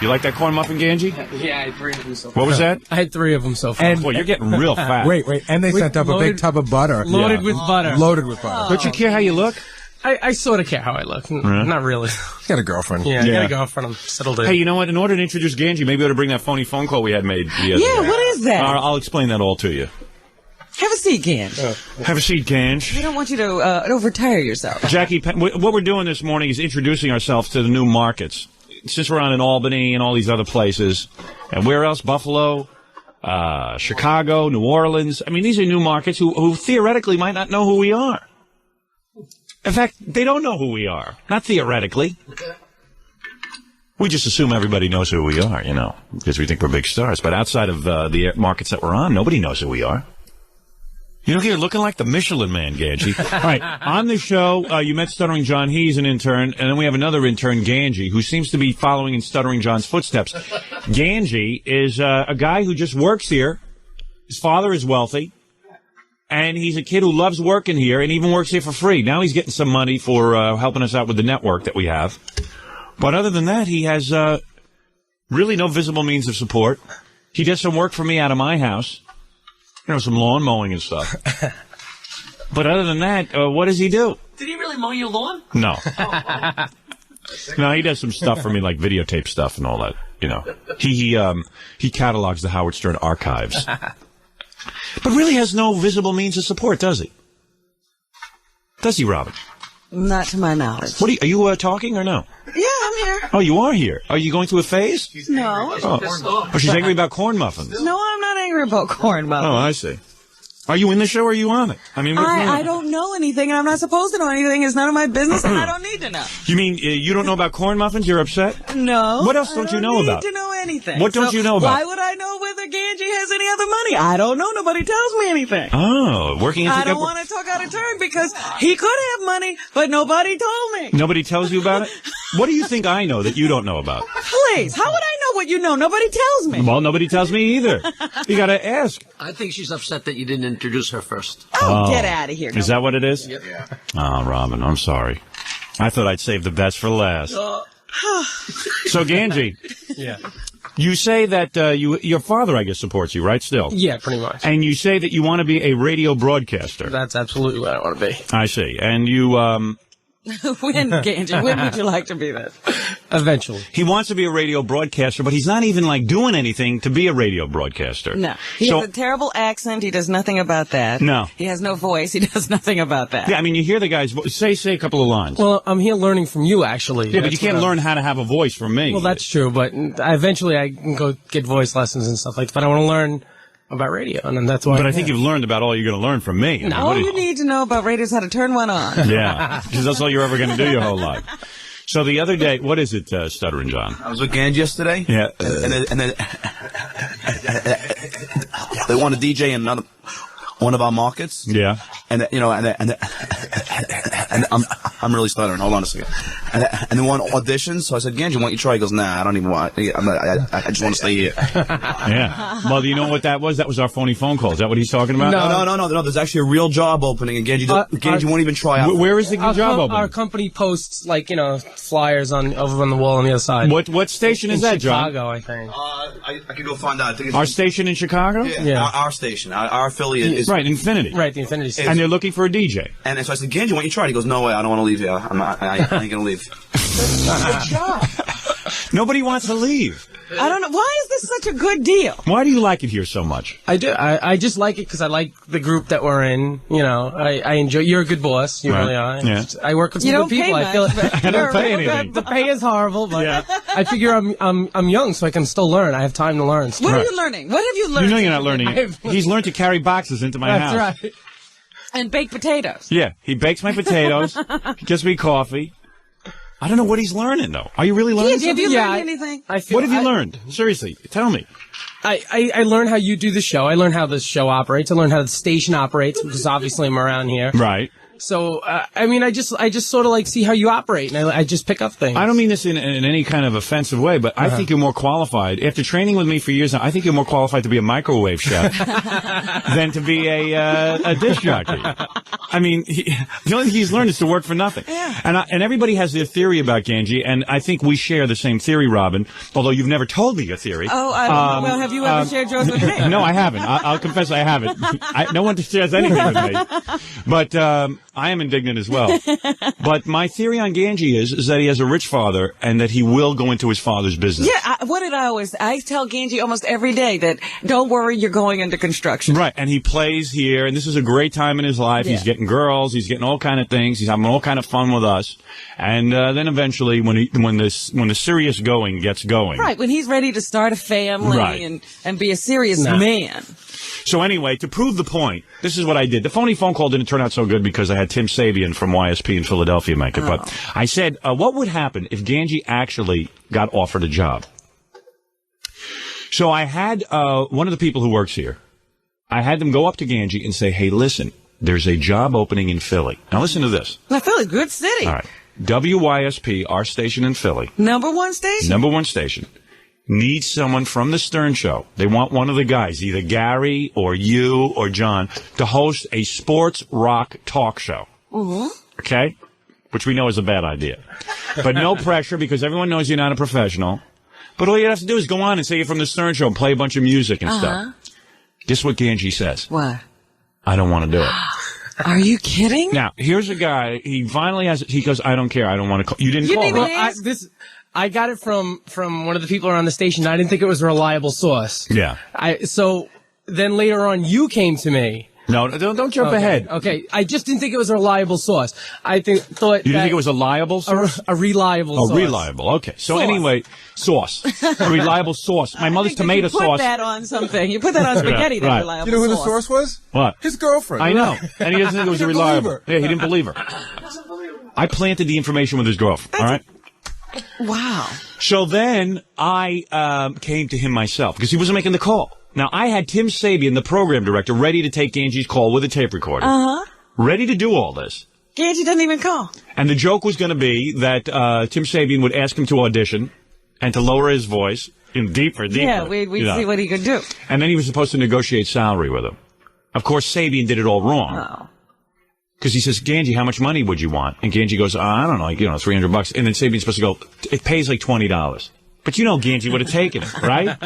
You like that corn muffin, Gange? Yeah, I had 3 of them so far. What was that? I had 3 of them so far. And Boy, you're getting real fat. Wait, and they sent up a big tub of butter. Loaded with butter. Loaded with butter. Don't you care how you look? I sort of care how I look. Not really. You got a girlfriend. Yeah, I got a girlfriend. I'm settled in. Hey, you know what? In order to introduce Gange, maybe we ought to bring that phony phone call we had made the other day. what is that? I'll explain that all to you. Have a seat, Gange. Have a seat, Gange. I don't want you to overtire yourself. Jackie, what we're doing this morning is introducing ourselves to the new markets. Since we're on in Albany and all these other places, and where else? Buffalo, Chicago, New Orleans. I mean, these are new markets who theoretically might not know who we are. In fact, they don't know who we are. Not theoretically. We just assume everybody knows who we are, because we think we're big stars. But outside of the markets that we're on, nobody knows who we are. You know, you're looking like the Michelin Man, Gange. All right, on the show, you met Stuttering John. He's an intern. And then we have another intern, Gange, who seems to be following in Stuttering John's footsteps. Gange is a guy who just works here. His father is wealthy. And he's a kid who loves working here and even works here for free. Now he's getting some money for helping us out with the network that we have. But other than that, he has really no visible means of support. He does some work for me out of my house. Some lawn mowing and stuff. But other than that, what does he do? Did he really mow your lawn? No. No, he does some stuff for me, like videotape stuff and all that, He catalogs the Howard Stern archives. But really has no visible means of support, does he? Does he, Robin? Not to my knowledge. Are you talking or no? Yeah, I'm here. Oh, you are here. Are you going through a phase? No. Oh, she's angry about corn muffins. No, I'm not angry about corn muffins. Oh, I see. Are you in the show or are you on it? I mean, I don't know anything, and I'm not supposed to know anything. It's none of my business, and I don't need to know. You mean you don't know about corn muffins? You're upset? No. What else don't you know about? I don't need to know anything. What don't you know about? Why would I know whether Gange has any other money? I don't know. Nobody tells me anything. Oh, working in... I don't want to talk out of turn because he could have money, but nobody told me. Nobody tells you about it? What do you think I know that you don't know about? Please, how would I know what you know? Nobody tells me. Well, nobody tells me either. You got to ask. I think she's upset that you didn't introduce her first. Oh, get out of here. Is that what it is? Yep. Yeah. Oh, Robin, I'm sorry. I thought I'd save the best for last. So, Gange. Yeah. You say that your father, I guess, supports you, right, still? Yeah, pretty much. And you say that you want to be a radio broadcaster. That's absolutely what I want to be. I see. And you... When, Gange, when would you like to be this? Eventually. He wants to be a radio broadcaster, but he's not even, doing anything to be a radio broadcaster. No. He has a terrible accent. He does nothing about that. No. He has no voice. He does nothing about that. Yeah, I mean, you hear the guy's voice. Say a couple of lines. Well, I'm here learning from you, actually. Yeah, but you can't learn how to have a voice from me. Well, that's true, but eventually I can go get voice lessons and stuff like that. But I want to learn about radio, and that's why. But I think you've learned about all you're going to learn from me. All you need to know about radio is how to turn one on. Yeah, because that's all you're ever going to do your whole life. So the other day, what is it, Stuttering John? I was with Gange yesterday. Yeah. And then they want to DJ in one of our markets. Yeah. And I'm really stuttering. Hold on a second. And they want auditions. So I said, Gange, why don't you try? He goes, nah, I don't even want. I just want to stay here. Yeah. Well, you know what that was? That was our phony phone call. Is that what he's talking about? No. There's actually a real job opening, and Gange won't even try out. Where is the job opening? Our company posts flyers over on the wall on the other side. What station is that, John? Chicago, I think. I could go find out. I think it's our station in Chicago? Yeah. Our station. Our affiliate is right. Infinity. Right. The Infinity station. And they're looking for a DJ. And so I said, Gange, why don't you try? He goes, no way. I don't want to leave here. I ain't going to leave. Good job. Nobody wants to leave. I don't know. Why is this such a good deal? Why do you like it here so much? I do. I just like it because I like the group that we're in. I enjoy. You're a good boss. You really are. Yeah. I work with some good people. I feel I don't pay anything. The pay is horrible, but I figure I'm young, so I can still learn. I have time to learn. What are you learning? What have you learned? You know you're not learning. He's learned to carry boxes into my house. That's right. And bake potatoes. Yeah, he bakes my potatoes. He gets me coffee. I don't know what he's learning, though. Are you really learning something? Have you learned anything? What have you learned? Seriously, tell me. I learned how you do the show. I learned how the show operates. I learned how the station operates, because obviously I'm around here. Right. So, I mean, I just sort of like see how you operate, and I just pick up things. I don't mean this in any kind of offensive way, but I think you're more qualified. After training with me for years now, I think you're more qualified to be a microwave chef than to be a dish jockey. I mean, the only thing he's learned is to work for nothing. Yeah. And everybody has their theory about Gange, and I think we share the same theory, Robin, although you've never told me your theory. Oh, well, have you ever shared yours with me? No, I haven't. I'll confess I haven't. No one shares anything with me. But I am indignant as well. But my theory on Gange is that he has a rich father and that he will go into his father's business. Yeah, I tell Gange almost every day that don't worry, you're going into construction. Right, and he plays here, and this is a great time in his life. Yeah. He's getting girls, he's getting all kind of things, he's having all kind of fun with us. And then eventually, when the serious going gets going. Right, when he's ready to start a family Right. and be a serious man. So anyway, to prove the point, this is what I did. The phony phone call didn't turn out so good because I had Tim Sabean from YSP in Philadelphia make it. But I said, what would happen if Gange actually got offered a job? So I had one of the people who works here, I had them go up to Gange and say, hey, listen, there's a job opening in Philly. Now listen to this. Now, Philly's a good city. All right. WYSP, our station in Philly. Number one station. Number one station. Needs someone from the Stern Show. They want one of the guys, either Gary or you or John, to host a sports rock talk show. Mm-hmm. Okay? Which we know is a bad idea. But no pressure because everyone knows you're not a professional. But all you have to do is go on and say you're from the Stern Show and play a bunch of music and stuff. This is what Gange says. What? I don't want to do it. Are you kidding? Now, here's a guy, he finally has, he goes, I don't care, I don't want to call. You didn't call, didn't right? I got it from one of the people around the station. I didn't think it was a reliable source. Yeah. So then later on, you came to me. No, don't jump ahead. Okay, I just didn't think it was a reliable source. thought You didn't think it was a liable source? a reliable source. Oh, reliable. Okay. So anyway, sauce. A reliable sauce. My mother's tomato you put sauce. that on something. You put that on spaghetti. That's Right. reliable You know who the sauce. source was? What? His girlfriend. I know. And he doesn't think it was He didn't reliable. believe her. Yeah, he didn't believe her. I planted the information with his girlfriend. All right? Wow. So then I came to him myself because he wasn't making the call. Now, I had Tim Sabean, the program director, ready to take Gange's call with a tape recorder. Ready to do all this. Gange doesn't even call. And the joke was going to be that Tim Sabean would ask him to audition and to lower his voice deeper. Yeah, we'd see what he could do. And then he was supposed to negotiate salary with him. Of course, Sabean did it all wrong. Oh. Because he says, Gange, how much money would you want? And Gange goes, I don't know, like, $300. And then Sabian's supposed to go, it pays like $20. But Gange would have taken it, right?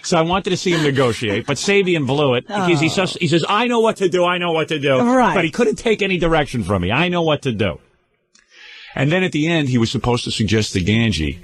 So I wanted to see him negotiate, but Sabean blew it. Because he says, I know what to do, I know what to do. Right. But he couldn't take any direction from me. I know what to do. And then at the end, he was supposed to suggest to Gange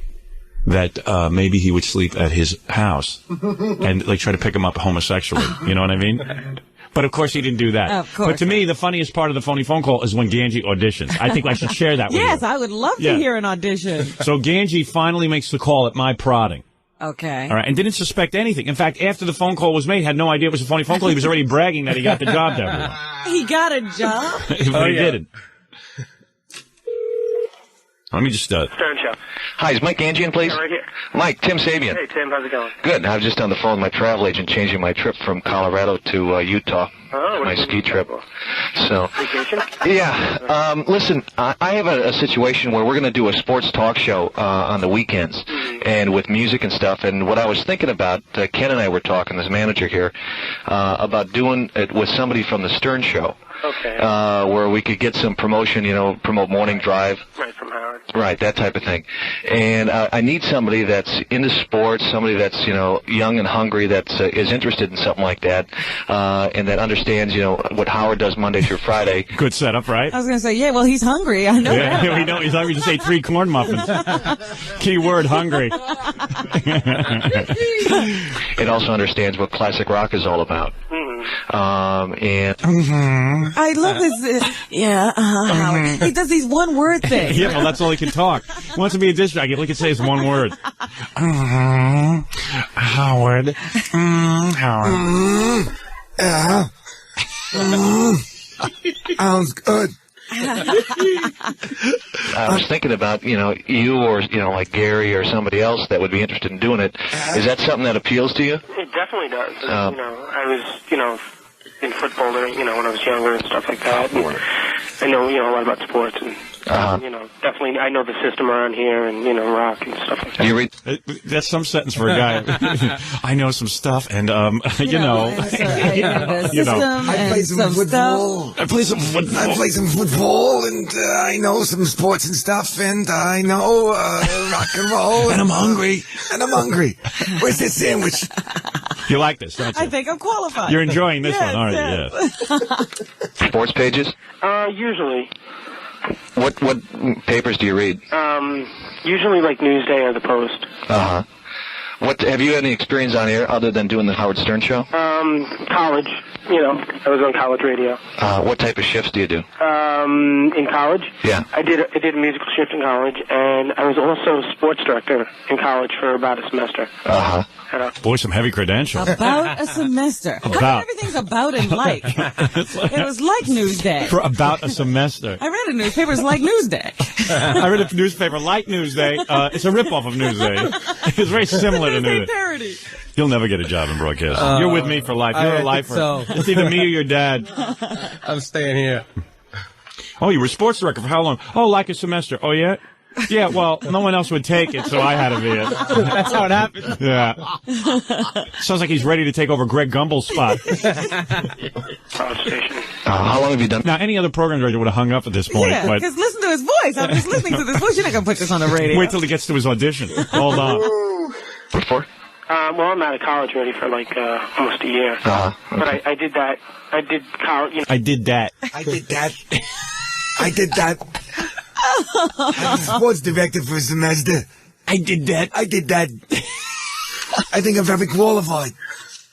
that maybe he would sleep at his house and like try to pick him up homosexually. You know what I mean? But of course he didn't do that. Of course But to me, the funniest part of the phony phone call is when Gange auditions. I think I should share that with you. Yes, I would love to hear an audition. So Gange finally makes the call at my prodding. Okay. All right, and didn't suspect anything. In fact, after the phone call was made, had no idea it was a phony phone call. He was already bragging that he got the job to everyone. He got a job? But he didn't. Let me just Stern Show. Hi, is Mike Gange in, please? Yeah, right here. Mike, Tim Sabean. Hey, Tim, how's it going? Good. I was just on the phone with my travel agent changing my trip from Colorado to Utah. Oh, my ski trip. So, Vacation? yeah. Listen, I have a situation where we're going to do a sports talk show on the weekends, and with music and stuff. And what I was thinking about, Ken and I were talking, this manager here, about doing it with somebody from the Stern Show. Okay. Where we could get some promotion, promote morning drive. Right, from Howard. Right, that type of thing. And I need somebody that's into sports, somebody that's, young and hungry, that is interested in something like that, and that understands, what Howard does Monday through Friday. Good setup, right? I was going to say, yeah, well, he's hungry. I know that. Yeah, we know he's hungry. Just ate 3 corn muffins. Key word, hungry. It also understands what classic rock is all about. I love this. Howard. He does these one-word things. Yeah, well, that's all he can talk. He wants to be a disc jockey. All he can say is one word. Howard. Howard. Sounds good. I was thinking about, you or, like Gary or somebody else that would be interested in doing it. Is that something that appeals to you? It definitely does. I was, in football, when I was younger and stuff like that. And, I know, a lot about sports and, definitely I know the system around here and, rock and stuff like that. Do you read? That's some sentence for a guy. I know some stuff, and you know. I play some football. I play some football. I play some football, and I know some sports and stuff, and I know rock and roll. And I'm hungry. Where's this sandwich? You like this, don't you? I think I'm qualified. You're enjoying this one, aren't you? Yeah. Sports pages? Usually. What papers do you read? Usually like Newsday or The Post. Uh-huh. What have you had any experience on air other than doing the Howard Stern show? College. I was on college radio. What type of shifts do you do? In college? Yeah. I did a musical shift in college, and I was also sports director in college for about a semester. Uh-huh. Boy, some heavy credentials. About a semester. How come everything's about and like? It was like Newsday. For about a semester. I read a newspaper. It's like Newsday. I read a newspaper like Newsday. It's a ripoff of Newsday. It's very similar to Newsday. Parody. You'll never get a job in broadcasting. You're with me for life. You're a lifer. So. It's either me or your dad. I'm staying here. Oh, you were sports director for how long? Oh, like a semester. Oh, yeah? Yeah, well, no one else would take it, so I had to be it. That's how it happened. Yeah. Sounds like he's ready to take over Greg Gumbel's spot. College station. How long have you done? Now, any other program director would have hung up at this point. Yeah, but because listen to his voice. I'm just listening to this voice. You're not going to put this on the radio. wait till he gets to his audition. Hold on. Before? Well, I'm out of college already for like almost a year. Okay. But I did that. I did college. I did that. I did that. I was sports director for a semester. I did that. I think I'm very qualified.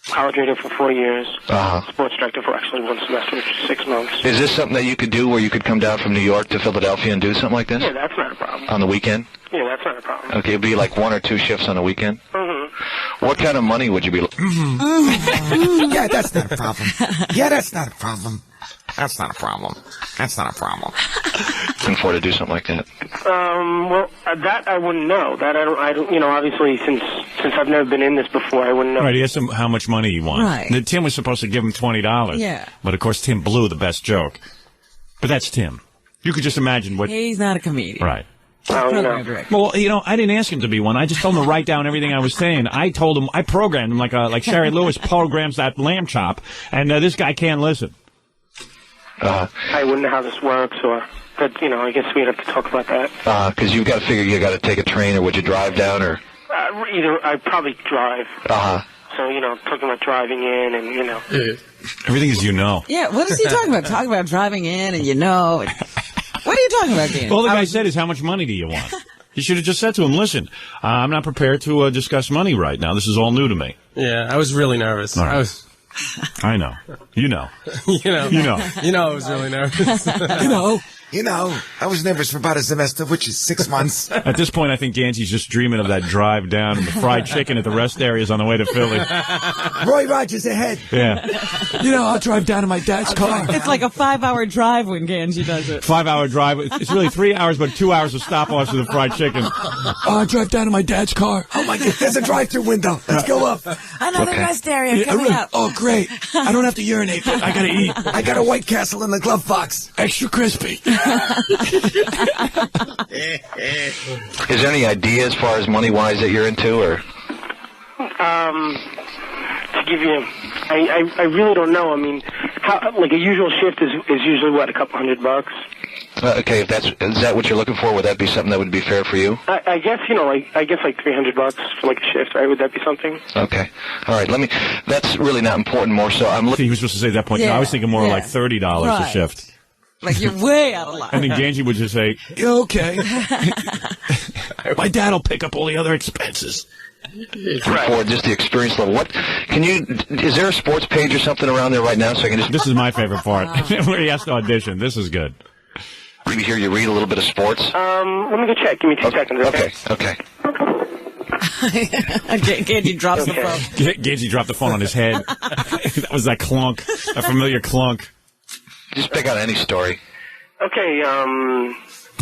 College radio for 4 years. Uh-huh. Sports director for actually one semester, which is 6 months. Is this something that you could do where you could come down from New York to Philadelphia and do something like this? Yeah, that's not a problem. On the weekend? Yeah, that's not a problem. Okay, it'd be like 1 or 2 shifts on the weekend? Mm-hmm. What kind of money would you be looking Yeah, that's not a problem. That's not a problem. for to do something like that? Well, that I wouldn't know. That I don't. Obviously, since I've never been in this before, I wouldn't know. Right, he asked him how much money he wants. Right. And Tim was supposed to give him $20. Yeah. But, of course, Tim blew the best joke. But that's Tim. You could just imagine what... He's not a comedian. Right. Program director. Well, I didn't ask him to be one. I just told him to write down everything I was saying. I told him, I programmed him like Sherry Lewis programs that lamb chop, and this guy can't listen. I wouldn't know how this works, but I guess we'd have to talk about that. Because you've got to figure you got to take a train, or would you drive down, or? Either I'd probably drive. So talking about driving in, and Everything is Yeah, what is he talking about? Talking about driving in, and What are you talking about, Dan? All the guy said is, how much money do you want? He should have just said to him, listen, I'm not prepared to discuss money right now. This is all new to me. Yeah, I was really nervous. All right. I know. You know. I was really nervous. I was nervous for about a semester, which is 6 months. At this point, I think Gange's just dreaming of that drive down and the fried chicken at the rest areas on the way to Philly. Roy Rogers ahead. Yeah. I'll drive down to my dad's car. It's like a 5-hour drive when Gange does it. 5-hour drive. It's really 3 hours, but 2 hours of stop-offs to the fried chicken. I'll drive down to my dad's car. Oh, my God. There's a drive-through window. Let's go up. Another rest area coming up. Oh, great. I don't have to urinate, but I got to eat. I got a White Castle in the glove box. Extra crispy. Is there any idea as far as money-wise that you're into, or? To give you, I really don't know. I mean, like a usual shift is usually what, a couple $100. Okay, is that what you're looking for? Would that be something that would be fair for you? I guess like $300 for like a shift, right? Would that be something? Okay, all right. That's really not important. More so, I'm looking. He was supposed to say at that point. Yeah. No, I was thinking more like $30 a Right. shift. Like you're way out of line. And then Gange would just say, okay. My dad will pick up all the other expenses. for just the experience level. Is there a sports page or something around there right now so I can just This is my favorite part, where he has to audition. This is good. maybe hear you read a little bit of sports? Let me go check. Give me 2 seconds, okay? Okay. Gange drops the phone. Gange dropped the phone on his head. That was that clunk, that familiar clunk. Just pick out any story. Okay,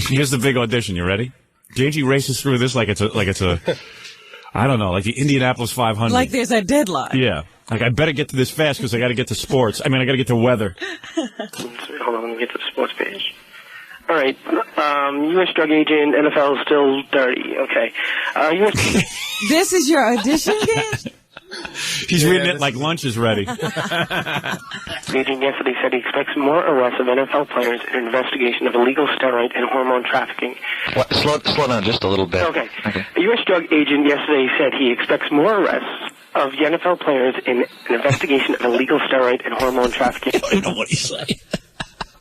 Here's the big audition. You ready? Gange races through this like it's a I don't know, like the Indianapolis 500. Like there's a deadline. Yeah. Like, I better get to this fast because I got to get to sports. I mean, I got to get to weather. Hold on, let me get to the sports page. All right. U.S. drug agent, NFL still dirty. Okay. U.S. This is your audition, Gange? He's reading it like lunch is ready. Agent yesterday said he expects more arrests of NFL players in an investigation of illegal steroid and hormone trafficking. What? Slow down just a little bit. Okay. A U.S. drug agent yesterday said he expects more arrests of the NFL players in an investigation of illegal steroid and hormone trafficking. I don't know what he's saying.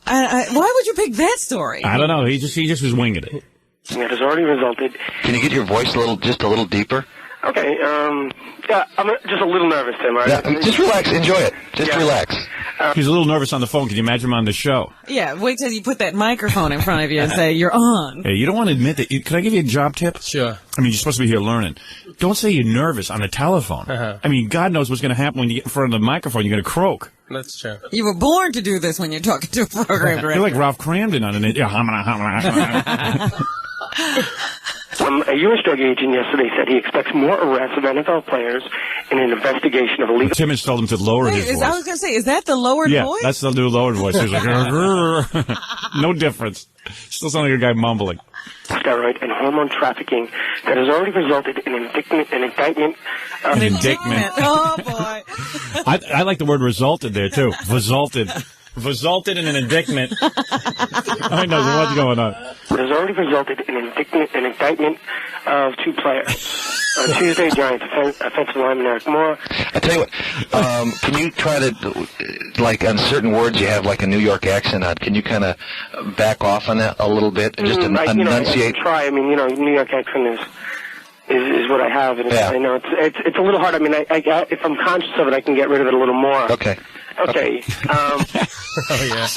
Why would you pick that story? I don't know. He just was winging it. That has already resulted. Can you get your voice just a little deeper? Okay, yeah, I'm just a little nervous, Tim, all right? Yeah, just relax. Enjoy it. Just relax. He's a little nervous on the phone. Can you imagine him on the show? Yeah, wait till you put that microphone in front of you and say, you're on. Hey, you don't want to admit that. Can I give you a job tip? Sure. I mean, you're supposed to be here learning. Don't say you're nervous on the telephone. I mean, God knows what's going to happen when you get in front of the microphone. You're going to croak. That's true. You were born to do this when you're talking to a program director. You're like Ralph Cramden on an... A U.S. drug agent yesterday said he expects more arrests of NFL players in an investigation of illegal... Timmons told him to lower his voice. I was going to say, is that the lowered yeah, voice? that's the new lowered voice. He's like... No difference. Still sounds like a guy mumbling. Steroid and hormone trafficking that has already resulted in an indictment. An indictment. Oh, boy. I like the word resulted there, too. Resulted. Resulted in an indictment. I know what's going on. It has already resulted in an indictment of 2 players. On Tuesday, Giants offensive lineman Eric Moore. I tell you what, can you try to, like, on certain words you have like a New York accent on, can you kind of back off on that a little bit and just enunciate? I try. I mean, New York accent is what I have, and I know it's a little hard. I mean, if I'm conscious of it, I can get rid of it a little more. Okay. Okay. Oh, yeah.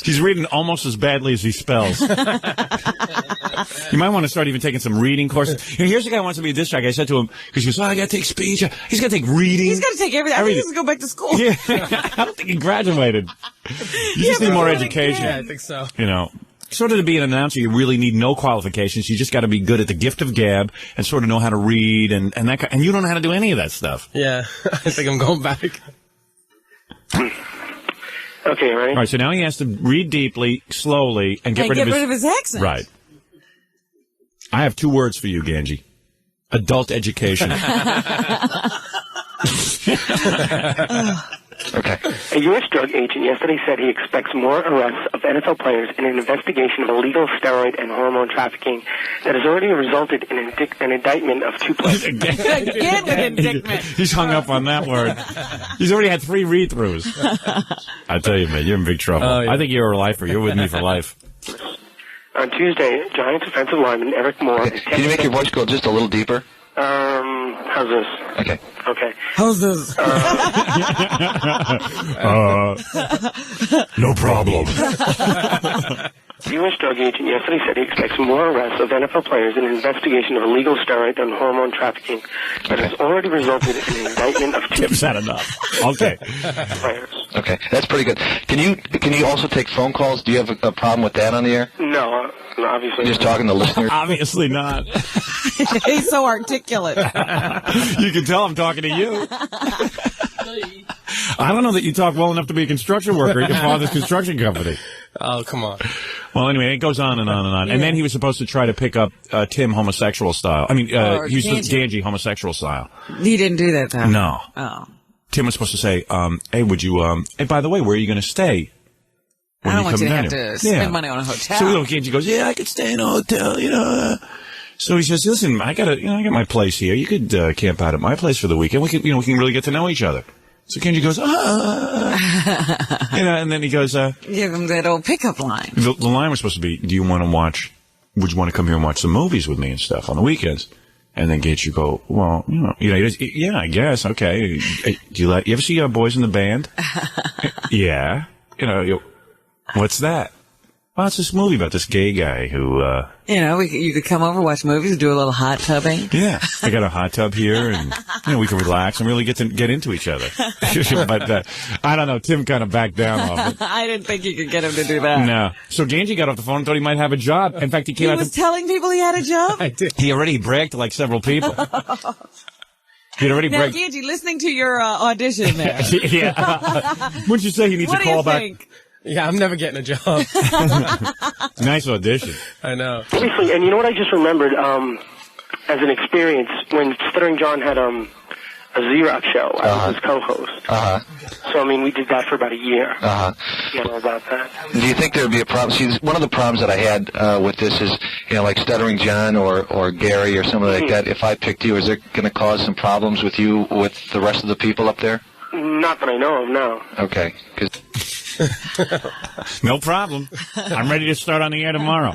He's reading almost as badly as he spells. You might want to start even taking some reading courses. Here's a guy who wants to be a disc jockey. I said to him, because he goes, I got to take speech. He's got to take reading. He's got to take everything. I think he has to go back to school. Yeah. I don't think he graduated. You just need more education. Yeah, I think so. You know. Sort of to be an announcer, you really need no qualifications. You just got to be good at the gift of gab and sort of know how to read and that. And you don't know how to do any of that stuff. Yeah, I think I'm going back. Okay, right. All right, so now he has to read deeply, slowly, and get rid of his accent. Right. I have 2 words for you, Gange. Adult education. Okay. A U.S. drug agent yesterday said he expects more arrests of NFL players in an investigation of illegal steroid and hormone trafficking that has already resulted in an indictment of 2 players. Again with indictment. He's hung up on that word. He's already had 3 read-throughs. I tell you, man, you're in big trouble. Oh, yeah. I think you're a lifer. You're with me for life. On Tuesday, Giants offensive lineman Eric Moore... Okay. Can you make your voice go just a little deeper? How's this? Okay. Okay. How's this? No problem. The U.S. drug agent yesterday said he expects more arrests of NFL players in an investigation of illegal steroid and hormone trafficking that has already resulted in an indictment of 2 Tim's had enough. Okay. players. Okay, that's pretty good. Can you also take phone calls? Do you have a problem with that on the air? No, obviously. Just talking to listeners? Obviously not. He's so articulate. You can tell I'm talking to you. I don't know that you talk well enough to be a construction worker at your father's construction company. Oh, come on. Well, anyway, it goes on and on and on. Yeah. And then he was supposed to try to pick up Tim homosexual style. I mean, he was Gange homosexual style. He didn't do that, though. No. Oh. Tim was supposed to say, hey, would you, hey, by the way, where are you going to stay? I don't want you to have to spend money on a hotel. So Gange goes, yeah, I could stay in a hotel, you know. So he says, listen, I got my place here. You could camp out at my place for the weekend. We can really get to know each other. So Gange goes, and then he goes, give him that old pickup line. The line was supposed to be, would you want to come here and watch some movies with me and stuff on the weekends? And then Gange would go, well, yeah, I guess, okay. Do you ever see Boys in the Band? Yeah. What's that? Well, it's this movie about this gay guy who, you could come over, watch movies, do a little hot tubbing. yeah, I got a hot tub here, and we can relax and really get into each other. But I don't know. Tim kind of backed down off it. I didn't think you could get him to do that. No. So Gange got off the phone and thought he might have a job. In fact, he came He out. was telling people he had a job? I did. He already bragged to like several people. He'd already Now, bragged. Gange, listening to your audition there. Yeah. Wouldn't you say he needs What a do you call back? think? Yeah, I'm never getting a job. Nice audition. I know. Seriously, and you know what I just remembered, as an experience, when Stuttering John had, a Xerox show, I was his co-host. So, we did that for about a year. About that. Do you think there would be a problem? See, one of the problems that I had with this is, like Stuttering John or Gary or somebody like that, if I picked you, is it going to cause some problems with you, with the rest of the people up there? Not that I know of, no. Okay. No problem. I'm ready to start on the air tomorrow.